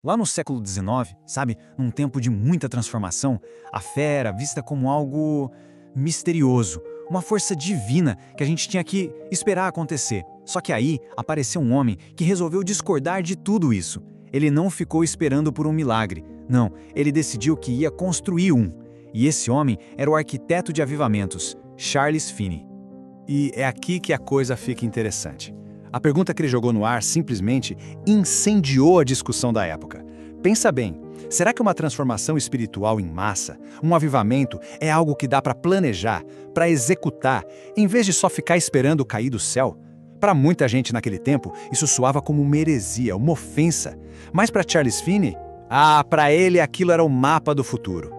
Lá no século XIX, sabe, num tempo de muita transformação, a fé era vista como algo misterioso, uma força divina que a gente tinha que esperar acontecer. Só que aí apareceu um homem que resolveu discordar de tudo isso. Ele não ficou esperando por um milagre. Não, ele decidiu que ia construir um. E esse homem era o arquiteto de avivamentos, Charles Finney. E é aqui que a coisa fica interessante. A pergunta que ele jogou no ar simplesmente incendiou a discussão da época. Pensa bem, será que uma transformação espiritual em massa, um avivamento, é algo que dá para planejar, para executar, em vez de só ficar esperando cair do céu? Para muita gente naquele tempo, isso soava como uma heresia, uma ofensa. Mas para Charles Finney, para ele aquilo era o mapa do futuro.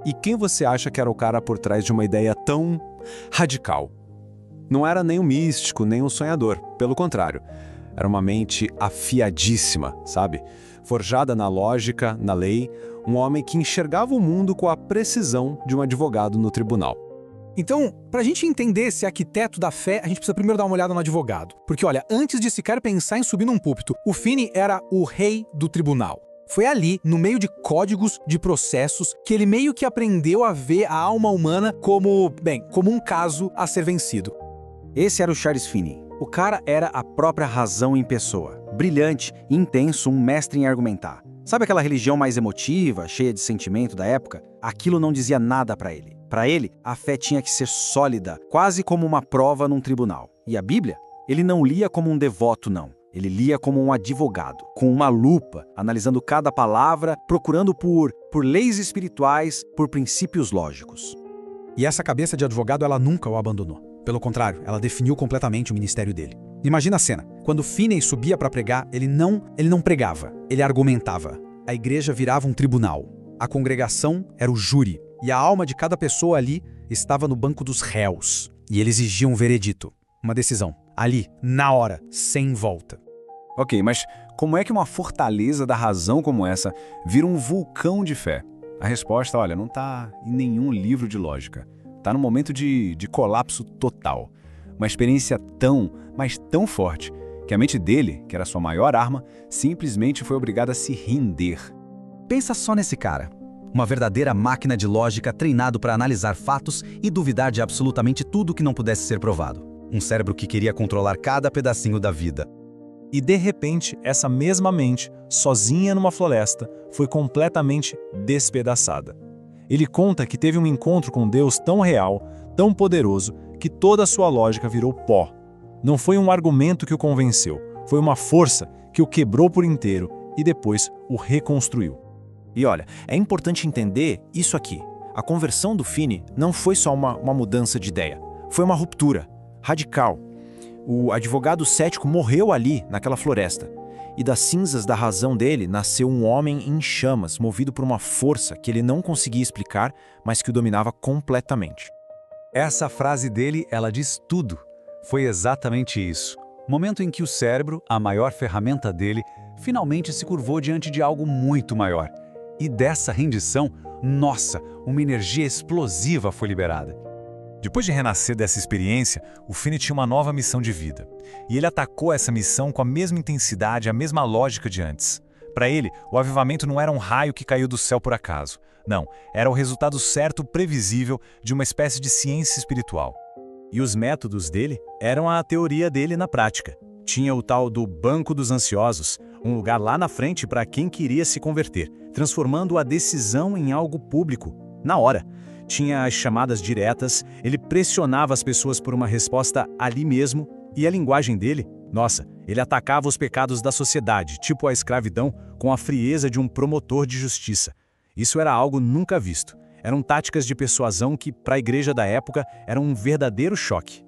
E quem você acha que era o cara por trás de uma ideia tão radical? Não era nem um místico, nem um sonhador. Pelo contrário, era uma mente afiadíssima, sabe? Forjada na lógica, na lei, um homem que enxergava o mundo com a precisão de um advogado no tribunal. Então, para a gente entender esse arquiteto da fé, a gente precisa primeiro dar uma olhada no advogado. Porque, olha, antes de sequer pensar em subir num púlpito, o Finney era o rei do tribunal. Foi ali, no meio de códigos, de processos, que ele meio que aprendeu a ver a alma humana como um caso a ser vencido. Esse era o Charles Finney. O cara era a própria razão em pessoa. Brilhante, intenso, um mestre em argumentar. Sabe aquela religião mais emotiva, cheia de sentimento da época? Aquilo não dizia nada para ele. Para ele, a fé tinha que ser sólida, quase como uma prova num tribunal. E a Bíblia? Ele não lia como um devoto, não. Ele lia como um advogado, com uma lupa, analisando cada palavra, procurando por leis espirituais, por princípios lógicos. E essa cabeça de advogado, ela nunca o abandonou. Pelo contrário, ela definiu completamente o ministério dele. Imagina a cena. Quando Finney subia para pregar, ele não pregava, ele argumentava. A igreja virava um tribunal. A congregação era o júri. E a alma de cada pessoa ali estava no banco dos réus. E ele exigia um veredito, uma decisão. Ali, na hora, sem volta. Ok, mas como é que uma fortaleza da razão como essa vira um vulcão de fé? A resposta, olha, não está em nenhum livro de lógica. Está num momento de colapso total. Uma experiência mas tão forte, que a mente dele, que era a sua maior arma, simplesmente foi obrigada a se render. Pensa só nesse cara. Uma verdadeira máquina de lógica treinado para analisar fatos e duvidar de absolutamente tudo que não pudesse ser provado. Um cérebro que queria controlar cada pedacinho da vida. E de repente, essa mesma mente, sozinha numa floresta, foi completamente despedaçada. Ele conta que teve um encontro com Deus tão real, tão poderoso, que toda a sua lógica virou pó. Não foi um argumento que o convenceu, foi uma força que o quebrou por inteiro e depois o reconstruiu. E olha, é importante entender isso aqui. A conversão do Finney não foi só uma mudança de ideia, foi uma ruptura radical. O advogado cético morreu ali, naquela floresta. E das cinzas da razão dele nasceu um homem em chamas, movido por uma força que ele não conseguia explicar, mas que o dominava completamente. Essa frase dele, ela diz tudo. Foi exatamente isso. Momento em que o cérebro, a maior ferramenta dele, finalmente se curvou diante de algo muito maior. E dessa rendição, nossa, uma energia explosiva foi liberada. Depois de renascer dessa experiência, o Finney tinha uma nova missão de vida. E ele atacou essa missão com a mesma intensidade, a mesma lógica de antes. Para ele, o avivamento não era um raio que caiu do céu por acaso. Não, era o resultado certo, previsível, de uma espécie de ciência espiritual. E os métodos dele eram a teoria dele na prática. Tinha o tal do Banco dos Ansiosos, um lugar lá na frente para quem queria se converter, transformando a decisão em algo público, na hora. Tinha as chamadas diretas, ele pressionava as pessoas por uma resposta ali mesmo, e a linguagem dele, nossa, ele atacava os pecados da sociedade, tipo a escravidão, com a frieza de um promotor de justiça. Isso era algo nunca visto. Eram táticas de persuasão que, para a igreja da época, eram um verdadeiro choque.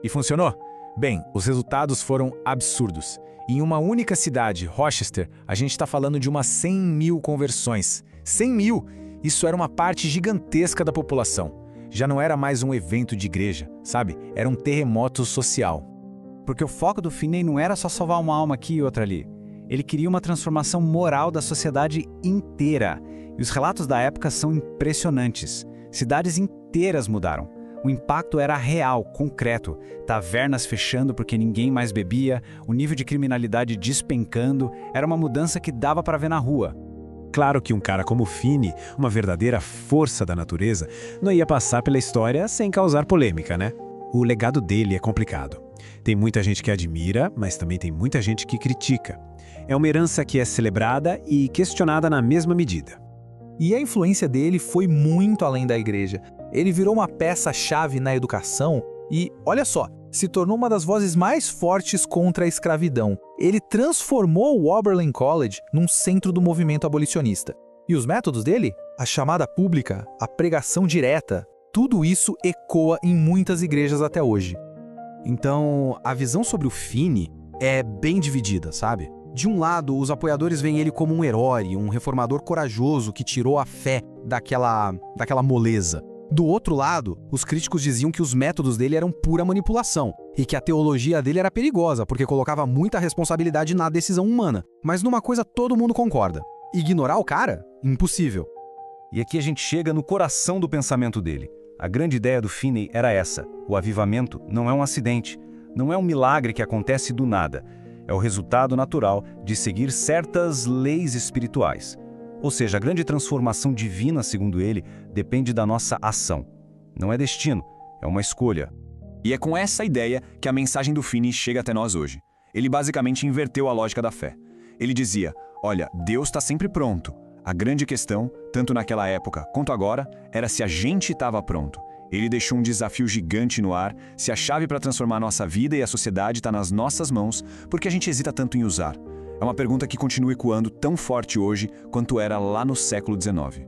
E funcionou? Bem, os resultados foram absurdos. Em uma única cidade, Rochester, a gente está falando de umas 100 mil conversões. 100 mil! Isso era uma parte gigantesca da população. Já não era mais um evento de igreja, sabe? Era um terremoto social. Porque o foco do Finney não era só salvar uma alma aqui e outra ali. Ele queria uma transformação moral da sociedade inteira. E os relatos da época são impressionantes. Cidades inteiras mudaram. O impacto era real, concreto. Tavernas fechando porque ninguém mais bebia, o nível de criminalidade despencando, era uma mudança que dava para ver na rua. Claro que um cara como Finney, uma verdadeira força da natureza, não ia passar pela história sem causar polêmica, né? O legado dele é complicado. Tem muita gente que admira, mas também tem muita gente que critica. É uma herança que é celebrada e questionada na mesma medida. E a influência dele foi muito além da igreja. Ele virou uma peça-chave na educação e, olha só, se tornou uma das vozes mais fortes contra a escravidão. Ele transformou o Oberlin College num centro do movimento abolicionista. E os métodos dele? A chamada pública, a pregação direta, tudo isso ecoa em muitas igrejas até hoje. Então, a visão sobre o Finney é bem dividida, sabe? De um lado, os apoiadores veem ele como um herói, um reformador corajoso que tirou a fé daquela moleza. Do outro lado, os críticos diziam que os métodos dele eram pura manipulação e que a teologia dele era perigosa porque colocava muita responsabilidade na decisão humana. Mas numa coisa todo mundo concorda: ignorar o cara? Impossível. E aqui a gente chega no coração do pensamento dele. A grande ideia do Finney era essa: o avivamento não é um acidente, não é um milagre que acontece do nada. É o resultado natural de seguir certas leis espirituais. Ou seja, a grande transformação divina, segundo ele, depende da nossa ação. Não é destino, é uma escolha. E é com essa ideia que a mensagem do Finney chega até nós hoje. Ele basicamente inverteu a lógica da fé. Ele dizia: olha, Deus está sempre pronto. A grande questão, tanto naquela época quanto agora, era se a gente estava pronto. Ele deixou um desafio gigante no ar, se a chave para transformar nossa vida e a sociedade está nas nossas mãos, por que a gente hesita tanto em usar? É uma pergunta que continua ecoando tão forte hoje quanto era lá no século XIX.